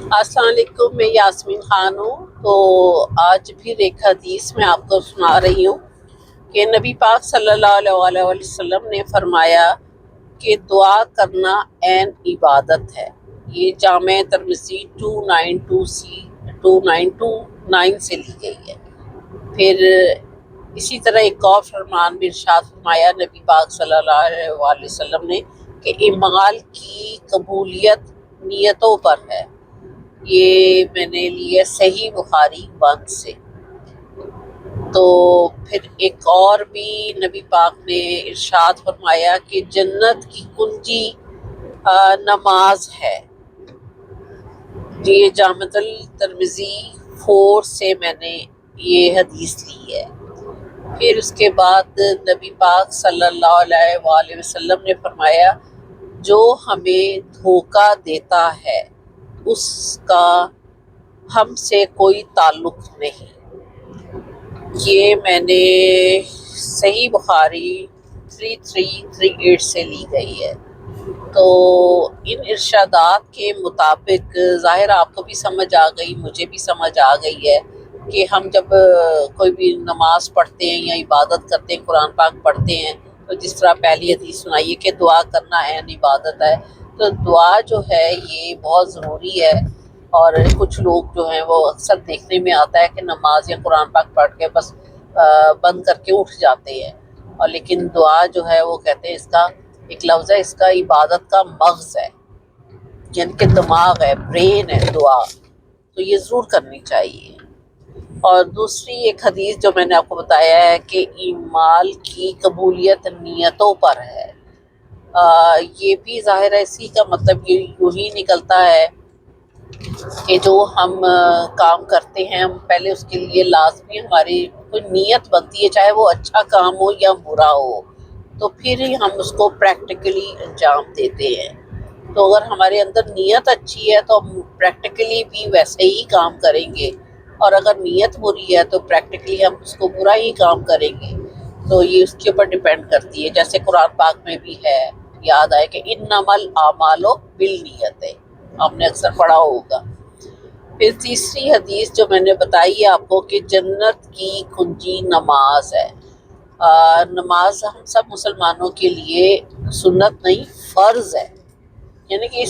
अस्सलाम वालेकुम, मैं यास्मीन ख़ान हूँ। तो आज फिर एक हदीस मैं आपको सुना रही हूँ कि नबी पाक सल्लल्लाहु अलैहि वसल्लम ने फरमाया कि दुआ करना ऐन इबादत है। ये जामे तिर्मिज़ी 292 से ली गई है। फिर इसी तरह एक और फरमान भी इरशाद फरमाया नबी पाक सल्लल्लाहु अलैहि वसल्लम ने कि इमाल की कबूलियत नियतों पर है। ये मैंने लिया सही बुखारी 1 से। तो फिर एक और भी नबी पाक ने इरशाद फरमाया कि जन्नत की कुंजी नमाज है। ये जामतुल तिर्मिज़ी 4 से मैंने ये हदीस ली है। फिर उसके बाद नबी पाक सल्लल्लाहु अलैहि वसल्लम ने फरमाया जो हमें धोखा देता है उसका हमसे कोई ताल्लुक़ नहीं। ये मैंने सही बुखारी 3338 से ली गई है। तो इन इरशादात के मुताबिक ज़ाहिर आपको भी समझ आ गई, मुझे भी समझ आ गई है कि हम जब कोई भी नमाज़ पढ़ते हैं या इबादत करते हैं, कुरान पाक पढ़ते हैं, तो जिस तरह पहली हदीस सुनाई है कि दुआ करना ऐन इबादत है। तो दुआ जो है ये बहुत ज़रूरी है। और कुछ लोग जो हैं वो अक्सर देखने में आता है कि नमाज या कुरान पाक पढ़ के बस बंद करके उठ जाते हैं। और लेकिन दुआ जो है वो कहते हैं इसका एक लफ्ज़ है, इसका इबादत का मग़ज़ है, यानी कि दिमाग है, ब्रेन है दुआ। तो ये ज़रूर करनी चाहिए। और दूसरी एक हदीस जो मैंने आपको बताया है कि ईमाल की कबूलियत नियतों पर है। ये भी ज़ाहिर है इसी का मतलब ये यूँ ही निकलता है कि जो हम काम करते हैं हम पहले उसके लिए लाजमी हमारी कोई नीयत बनती है, चाहे वो अच्छा काम हो या बुरा हो, तो फिर ही हम उसको प्रैक्टिकली अंजाम देते हैं। तो अगर हमारे अंदर नीयत अच्छी है तो हम प्रैक्टिकली भी वैसे ही काम करेंगे, और अगर नीयत बुरी है तो प्रैक्टिकली हम उसको बुरा ही काम करेंगे। तो ये उसके ऊपर डिपेंड करती है। जैसे कुरान पाक में भी है, याद आए कि इन्नमल आमालो बिल नियत है, आपने अक्सर पढ़ा होगा। फिर तीसरी हदीस जो मैंने बताई है आपको कि जन्नत की कुंजी नमाज है। नमाज हम सब मुसलमानों के लिए सुन्नत नहीं फ़र्ज़ है, यानी कि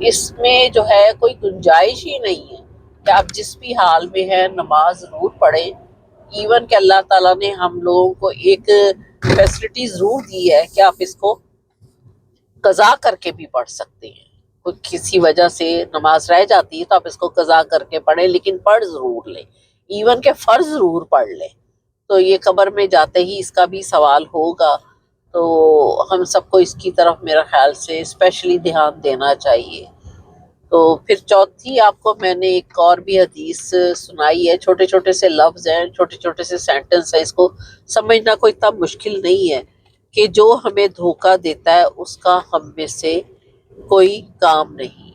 इसमें जो है कोई गुंजाइश ही नहीं है कि आप जिस भी हाल में है नमाज ज़रूर पढ़ें। इवन कि अल्लाह ताला ने हम लोगों को एक फैसिलिटी ज़रूर दी है कि आप इसको कज़ा करके भी पढ़ सकते हैं। कोई किसी वजह से नमाज रह जाती है तो आप इसको कज़ा करके पढ़ें, लेकिन पढ़ ज़रूर लें, इवन के फ़र्ज़ ज़रूर पढ़ लें। तो ये कब्र में जाते ही इसका भी सवाल होगा। तो हम सबको इसकी तरफ मेरा ख्याल से स्पेशली ध्यान देना चाहिए। तो फिर चौथी आपको मैंने एक और भी हदीस सुनाई है। छोटे छोटे से लफ्ज़ हैं, छोटे छोटे से सेंटेंस है, इसको समझना कोई इतना मुश्किल नहीं है कि जो हमें धोखा देता है उसका हम में से कोई काम नहीं।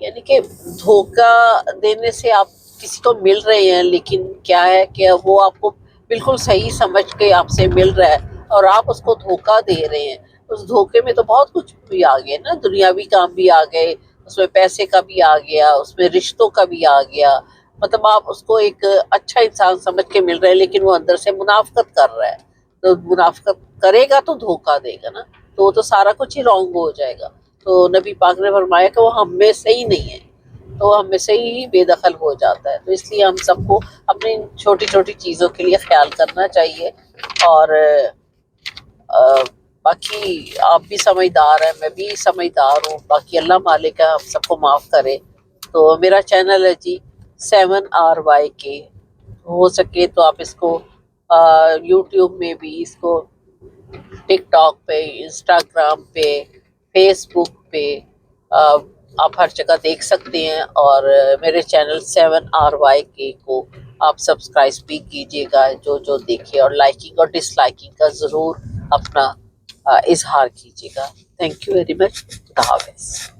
यानी कि धोखा देने से आप किसी को मिल रहे हैं, लेकिन क्या है कि वो आपको बिल्कुल सही समझ के आपसे मिल रहा है और आप उसको धोखा दे रहे हैं। उस धोखे में तो बहुत कुछ भी आ गया ना, दुनियावी काम भी आ गए, उसमें पैसे का भी आ गया, उसमें रिश्तों का भी आ गया। मतलब आप उसको एक अच्छा इंसान समझ के मिल रहे हैं, लेकिन वो अंदर से मुनाफकत कर रहा है। तो मुनाफकत करेगा तो धोखा देगा ना, तो वो तो सारा कुछ ही रॉन्ग हो जाएगा। तो नबी पाक ने फरमाया कि वो हम में से ही नहीं है, तो हम में से ही बेदखल हो जाता है। तो इसलिए हम सबको अपनी छोटी छोटी चीज़ों के लिए ख्याल करना चाहिए। और बाकी आप भी समझदार हैं, मैं भी समझदार हूँ, बाकी अल्लाह मालिक है, हम सबको माफ़ करे। तो मेरा चैनल है जी 7RYK, हो सके तो आप इसको यूट्यूब में भी, इसको टिकटॉक पे, इंस्टाग्राम पे, फेसबुक पे आप हर जगह देख सकते हैं। और मेरे चैनल 7RYK को आप सब्सक्राइब भी कीजिएगा, जो जो देखिए, और लाइकिंग और डिसलाइकिंग का ज़रूर अपना इजहार कीजिएगा। Thank you very much. खुदा हाफ़िज़।